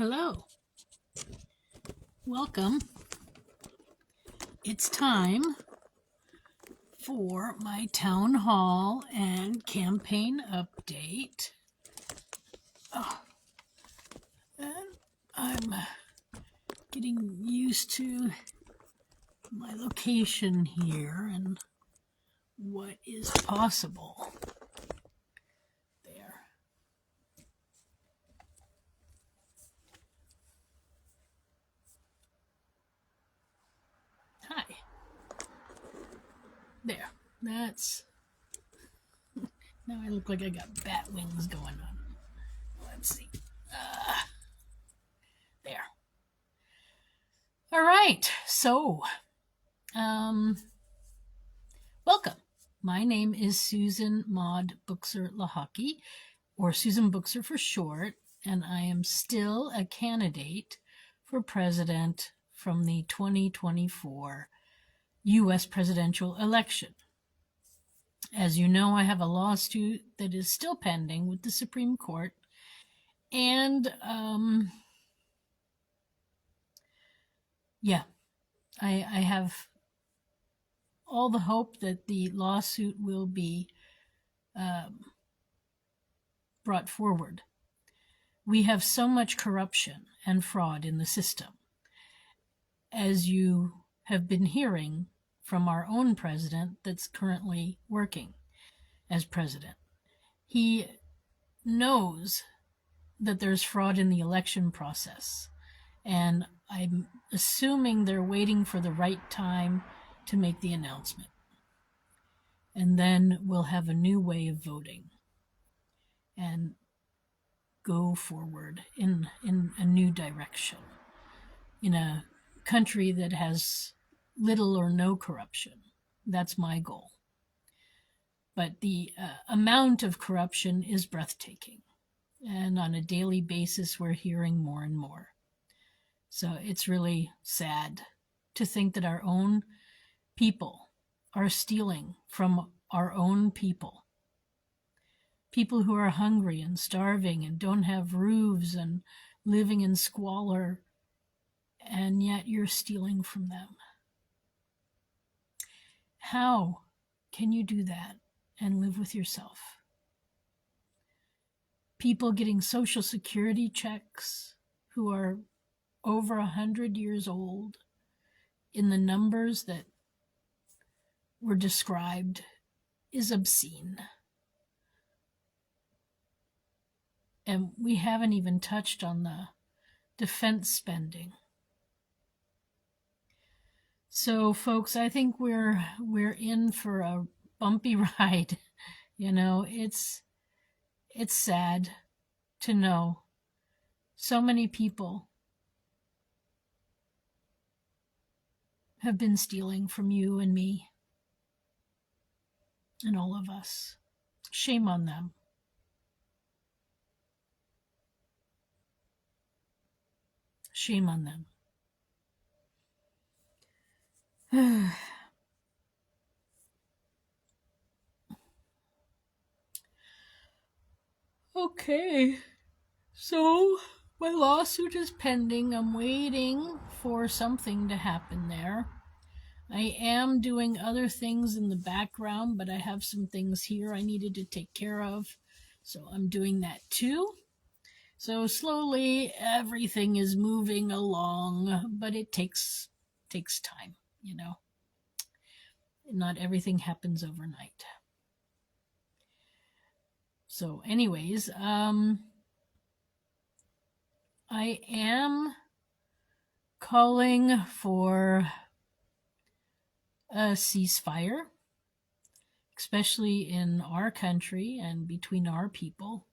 Hello. Welcome. It's time for my town hall and campaign update. And I'm getting used to my location here and what is possible. There. Hi. There. That's... Now I look like I got bat wings going on. Let's see. There. All right. So, welcome. My name is Susan Maud Buchser-Lochocki, or Susan Buchser for short, and I am still a candidate for president from the 2024 U.S. presidential election. As you know, I have a lawsuit that is still pending with the Supreme Court, and I have all the hope that the lawsuit will be brought forward. We have so much corruption and fraud in the system. As you have been hearing from our own president that's currently working as president, he knows that there's fraud in the election process, and I'm assuming they're waiting for the right time to make the announcement. And then we'll have a new way of voting and go forward in a new direction in a country that has little or no corruption. That's my goal. But the amount of corruption is breathtaking. And on a daily basis, we're hearing more and more. So it's really sad to think that our own people are stealing from our own people. People who are hungry and starving and don't have roofs and living in squalor, and yet you're stealing from them. How can you do that and live with yourself? People getting Social Security checks who are over 100 years old in the numbers that were described is obscene. And we haven't even touched on the defense spending. So, folks, I think we're in for a bumpy ride. You know, it's sad to know so many people have been stealing from you and me and all of us. Shame on them. Shame on them. Okay, so my lawsuit is pending. I'm waiting for something to happen there. I am doing other things in the background, but I have some things here I needed to take care of, so I'm doing that too. So slowly everything is moving along, but it takes time, you know. Not everything happens overnight. So anyways, I am calling for a ceasefire, especially in our country and between our people.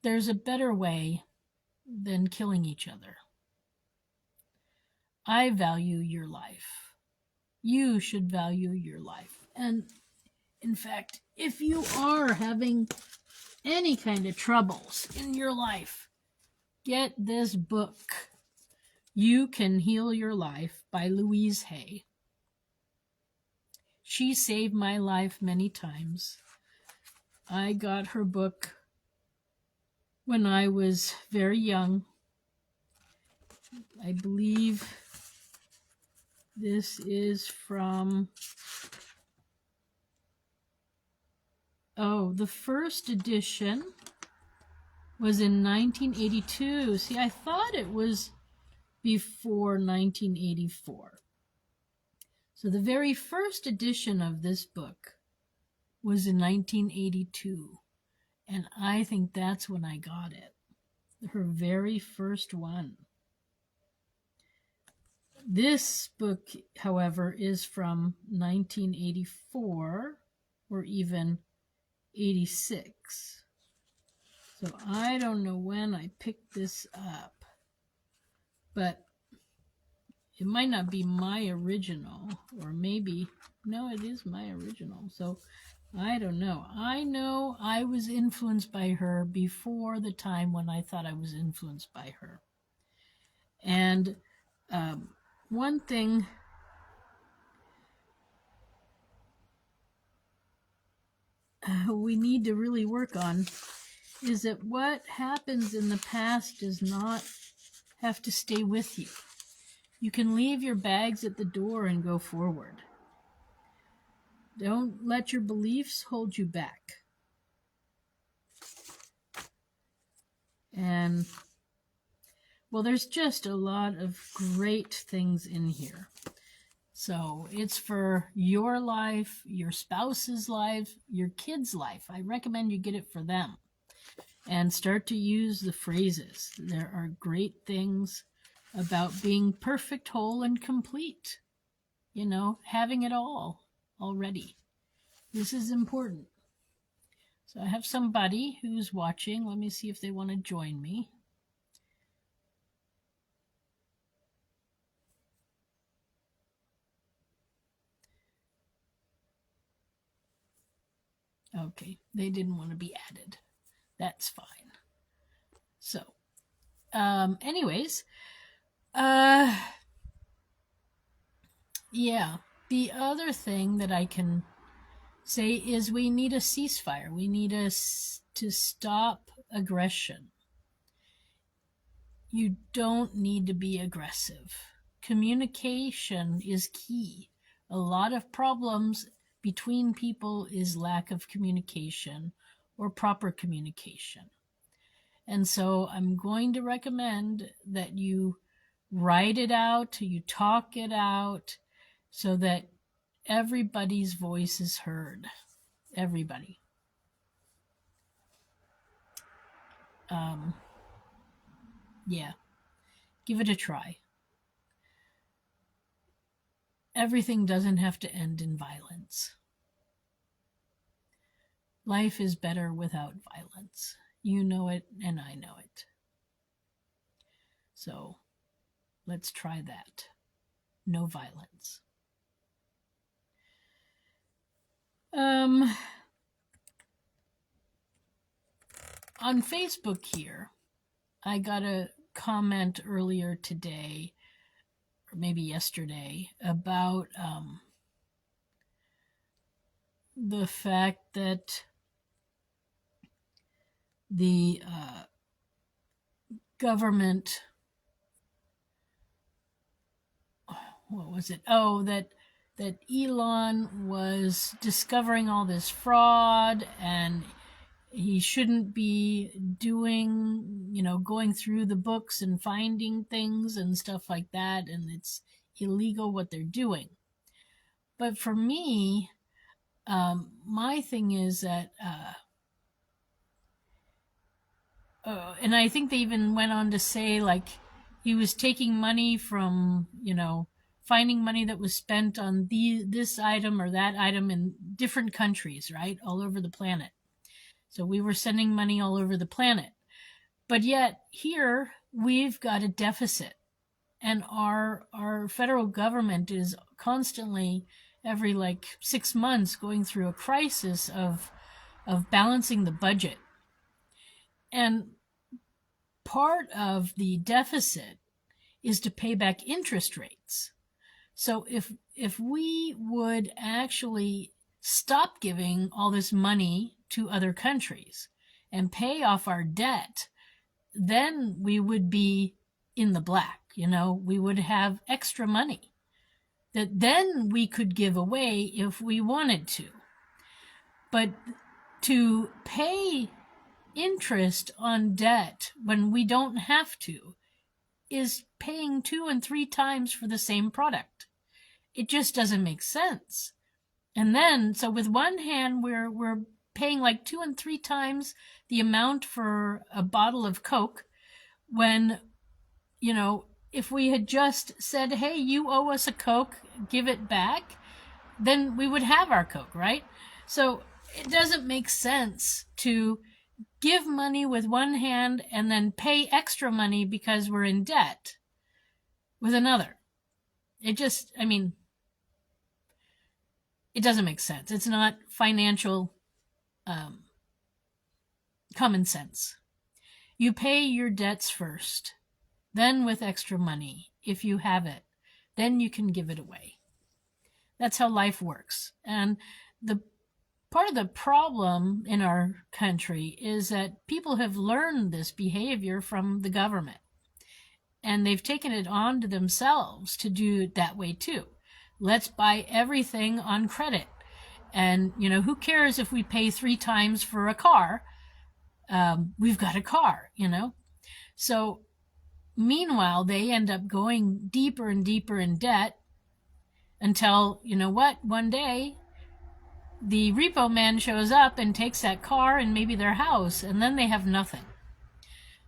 There's a better way than killing each other. I value your life. You should value your life. And in fact, if you are having any kind of troubles in your life, get this book, You Can Heal Your Life by Louise Hay. She saved my life many times. I got her book when I was very young. I believe this is from, the first edition was in 1982. See, I thought it was before 1984. So the very first edition of this book was in 1982, and I think that's when I got it, her very first one. This book, however, is from 1984 or even 86. So I don't know when I picked this up, but it might not be my original, or maybe, no, it is my original. So I don't know. I know I was influenced by her before the time when I thought I was influenced by her. And one thing we need to really work on is that what happens in the past does not have to stay with you. You can leave your bags at the door and go forward. Don't let your beliefs hold you back. And, well, there's just a lot of great things in here. So it's for your life, your spouse's life, your kid's life. I recommend you get it for them and start to use the phrases. There are great things about being perfect, whole, and complete. You know, having it all already. This is important. So I have somebody who's watching. Let me see if they want to join me. Okay, they didn't want to be added. That's fine. So, anyways, yeah, the other thing that I can say is we need a ceasefire. We need to stop aggression. You don't need to be aggressive. Communication is key. A lot of problems between people is lack of communication or proper communication. And so I'm going to recommend that you write it out, you talk it out, so that everybody's voice is heard. Everybody. Yeah, give it a try. Everything doesn't have to end in violence. Life is better without violence. You know it, and I know it. So let's try that. No violence. On Facebook here, I got a comment earlier today, or maybe yesterday, about the fact that the government, what was it? Oh, that Elon was discovering all this fraud and he shouldn't be doing, going through the books and finding things and stuff like that, and it's illegal what they're doing. But for me, my thing is that, and I think they even went on to say, like, he was taking money from, finding money that was spent on this item or that item in different countries, right, all over the planet. So we were sending money all over the planet. But yet here we've got a deficit, and our federal government is constantly, every 6 months, going through a crisis of balancing the budget. And part of the deficit is to pay back interest rates. So if we would actually stop giving all this money to other countries and pay off our debt, then we would be in the black, we would have extra money that then we could give away if we wanted to. But to pay interest on debt when we don't have to is paying 2 and 3 times for the same product. It just doesn't make sense. And then, so with one hand, we're paying like 2 and 3 times the amount for a bottle of Coke when, if we had just said, hey, you owe us a Coke, give it back, then we would have our Coke, right? So it doesn't make sense to give money with one hand and then pay extra money because we're in debt with another. It just, it doesn't make sense. It's not financial common sense. You pay your debts first, then with extra money, if you have it, then you can give it away. That's how life works. And the part of the problem in our country is that people have learned this behavior from the government, and they've taken it on to themselves to do it that way too. Let's buy everything on credit. And, who cares if we pay 3 times for a car? We've got a car, So meanwhile, they end up going deeper and deeper in debt until, one day the repo man shows up and takes that car and maybe their house, and then they have nothing.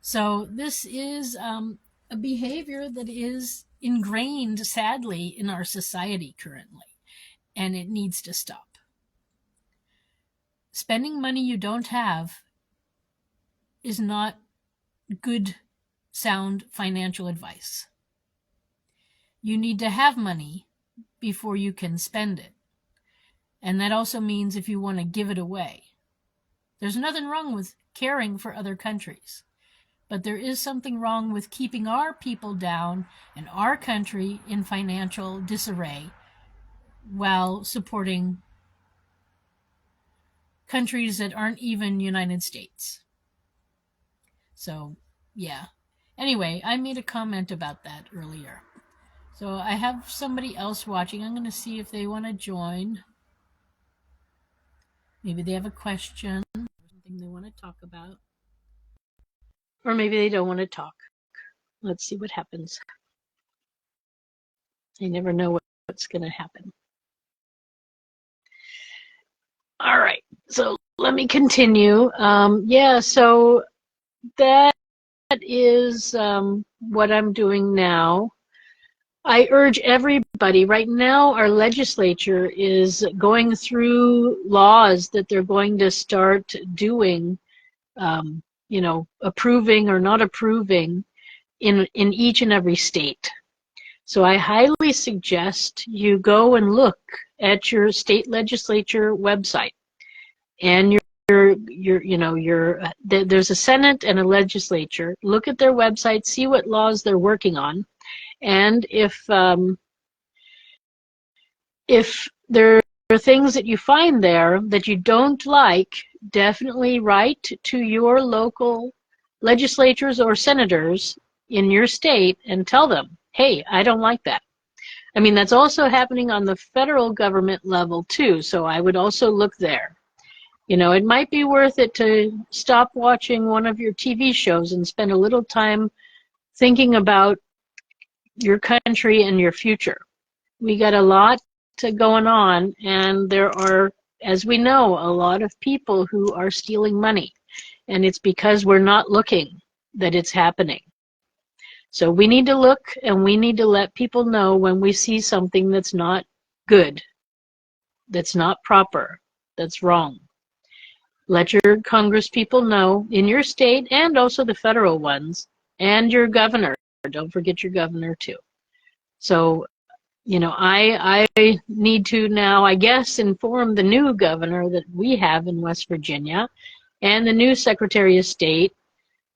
So this is a behavior that is ingrained, sadly, in our society currently, and it needs to stop. Spending money you don't have is not good, sound financial advice. You need to have money before you can spend it. And that also means if you want to give it away. There's nothing wrong with caring for other countries, but there is something wrong with keeping our people down and our country in financial disarray while supporting countries that aren't even United States. So, yeah. Anyway, I made a comment about that earlier. So I have somebody else watching. I'm going to see if they want to join. Maybe they have a question or something they want to talk about. Or maybe they don't want to talk. Let's see what happens. I never know what's going to happen. All right, so let me continue. So that is what I'm doing now. I urge everybody, right now our legislature is going through laws that they're going to start doing, approving or not approving in each and every state. So I highly suggest you go and look at your state legislature website, and there's a Senate and a legislature. Look at their website, see what laws they're working on, and if there are things that you find there that you don't like, definitely write to your local legislators or senators in your state and tell them, hey, I don't like that. I mean, that's also happening on the federal government level too, so I would also look there. It might be worth it to stop watching one of your TV shows and spend a little time thinking about your country and your future. We got a lot going on, and there are, as we know, a lot of people who are stealing money, and it's because we're not looking that it's happening. So we need to look, and we need to let people know when we see something that's not good, that's not proper, that's wrong. Let your Congress people know in your state and also the federal ones, and your governor. Don't forget your governor too. So, I need to now, I guess, inform the new governor that we have in West Virginia and the new Secretary of State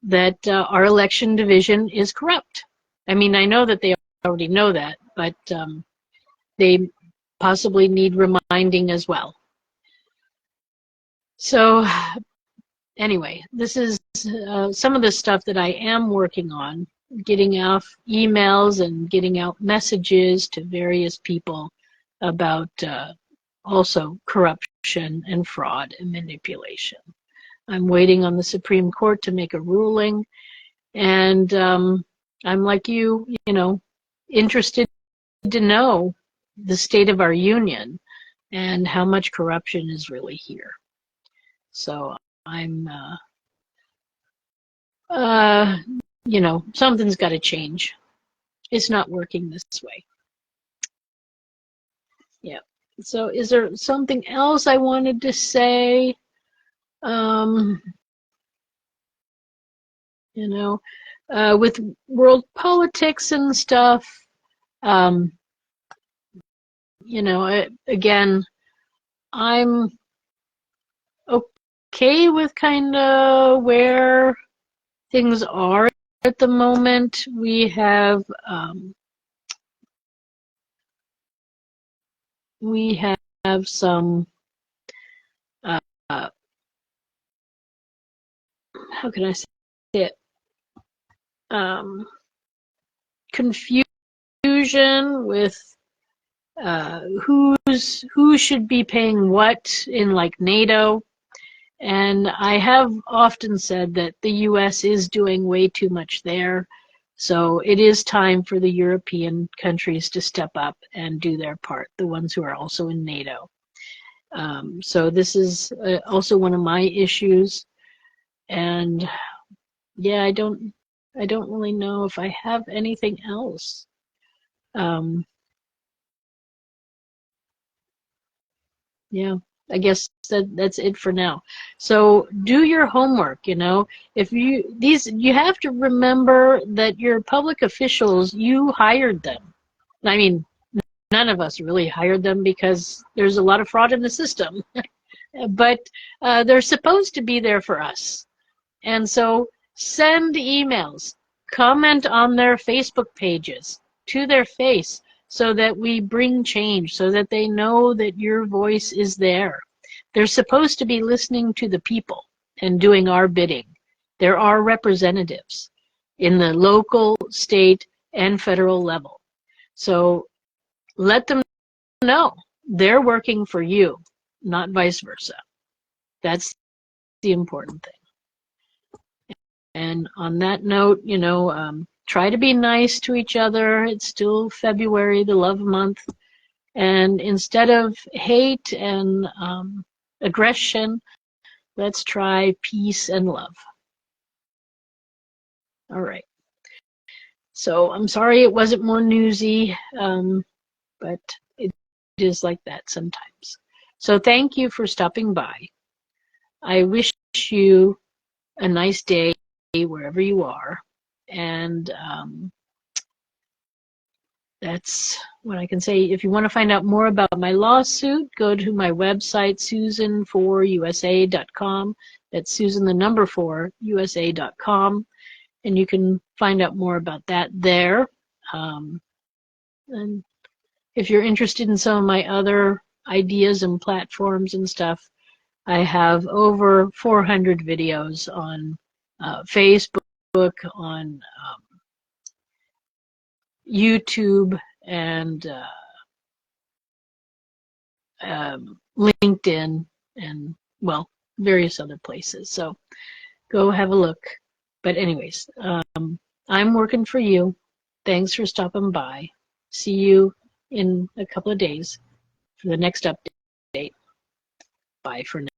that our election division is corrupt. I mean, I know that they already know that, but they possibly need reminding as well. So anyway, this is some of the stuff that I am working on, getting out emails and getting out messages to various people about also corruption and fraud and manipulation. I'm waiting on the Supreme Court to make a ruling, and I'm like you know, interested to know the state of our union and how much corruption is really here. So I'm, you know, something's got to change. It's not working this way. Yeah. So is there something else I wanted to say? You know, with world politics and stuff, you know, again, I'm okay with kind of where things are at the moment. We have some how can I say it, confusion with who should be paying what in like NATO. And I have often said that the US is doing way too much there. So it is time for the European countries to step up and do their part, the ones who are also in NATO. So this is also one of my issues. And yeah, I don't really know if I have anything else. Yeah, I guess that's it for now. So do your homework, you know. If you have to remember that your public officials, you hired them. I mean, none of us really hired them because there's a lot of fraud in the system. But they're supposed to be there for us. And so send emails, comment on their Facebook pages to their face so that we bring change, so that they know that your voice is there. They're supposed to be listening to the people and doing our bidding. There are representatives in the local, state, and federal level. So let them know they're working for you, not vice versa. That's the important thing. And on that note, you know, try to be nice to each other. It's still February, the love month. And instead of hate and aggression, let's try peace and love. All right. So I'm sorry it wasn't more newsy, but it is like that sometimes. So thank you for stopping by. I wish you a nice day wherever you are. And that's what I can say. If you want to find out more about my lawsuit, go to my website, susan4usa.com. That's Susan, the number 4, USA.com. And you can find out more about that there. And if you're interested in some of my other ideas and platforms and stuff, I have over 400 videos on Facebook, on YouTube, and LinkedIn, and well, various other places. So go have a look. But anyways, I'm working for you. Thanks for stopping by. See you in a couple of days for the next update. Bye for now.